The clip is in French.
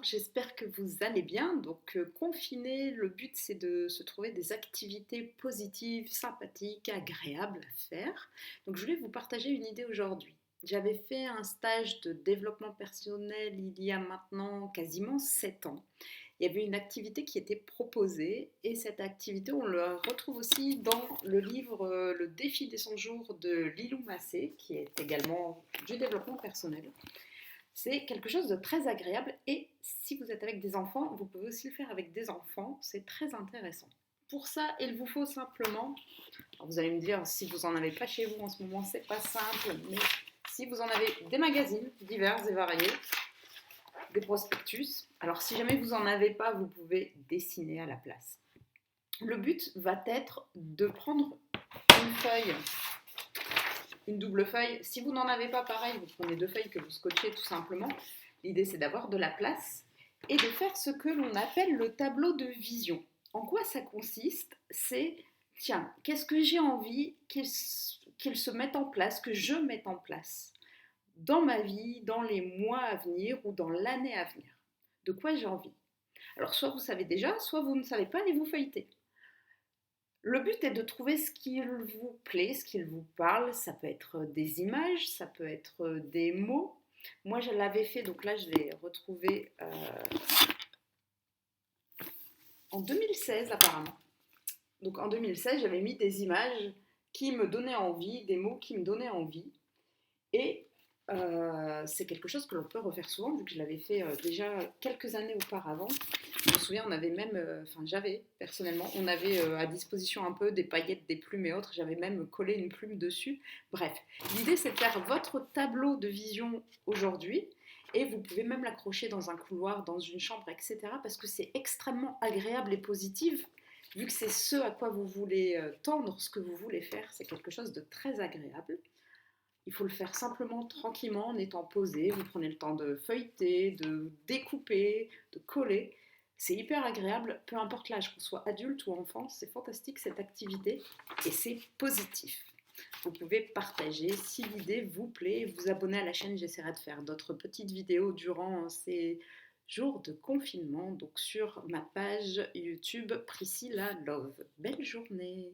j'espère que vous allez bien. Donc, confiné, le but c'est de se trouver des activités positives, sympathiques, agréables à faire. Donc, je voulais vous partager une idée aujourd'hui. J'avais fait un stage de développement personnel il y a maintenant quasiment 7 ans. Il y avait une activité qui était proposée et cette activité, on le retrouve aussi dans le livre Le défi des 100 jours de Lilou Massé, qui est également du développement personnel. C'est quelque chose de très agréable et si vous êtes avec des enfants, vous pouvez aussi le faire avec des enfants, c'est très intéressant. Pour ça, il vous faut simplement, alors vous allez me dire si vous n'en avez pas chez vous en ce moment, c'est pas simple, mais si vous en avez des magazines divers et variés, des prospectus, alors si jamais vous n'en avez pas, vous pouvez dessiner à la place. Le but va être de prendre une feuille, une double feuille. Si vous n'en avez pas, pareil, vous prenez 2 feuilles que vous scotchez tout simplement. L'idée, c'est d'avoir de la place et de faire ce que l'on appelle le tableau de vision. En quoi ça consiste? C'est, tiens, qu'est-ce que j'ai envie qu'il se mette en place, que je mette en place dans ma vie, dans les mois à venir ou dans l'année à venir. De quoi j'ai envie? Alors, soit vous savez déjà, soit vous ne savez pas et vous feuilletez. Le but est de trouver ce qui vous plaît, ce qui vous parle. Ça peut être des images, ça peut être des mots. Moi, je l'avais fait, donc là, je l'ai retrouvé en 2016 apparemment. Donc en 2016, j'avais mis des images qui me donnaient envie, des mots qui me donnaient envie. Et c'est quelque chose que l'on peut refaire souvent, vu que je l'avais fait déjà quelques années auparavant. Je me souviens, on avait même, j'avais personnellement, on avait à disposition un peu des paillettes, des plumes et autres. J'avais même collé une plume dessus. Bref, l'idée c'est de faire votre tableau de vision aujourd'hui. Et vous pouvez même l'accrocher dans un couloir, dans une chambre, etc. Parce que c'est extrêmement agréable et positif. Vu que c'est ce à quoi vous voulez tendre, ce que vous voulez faire, c'est quelque chose de très agréable. Il faut le faire simplement, tranquillement, en étant posé. Vous prenez le temps de feuilleter, de découper, de coller. C'est hyper agréable, peu importe l'âge, qu'on soit adulte ou enfant, c'est fantastique cette activité et c'est positif. Vous pouvez partager si l'idée vous plaît, vous abonner à la chaîne, j'essaierai de faire d'autres petites vidéos durant ces jours de confinement, donc sur ma page YouTube Priscilla Love. Belle journée!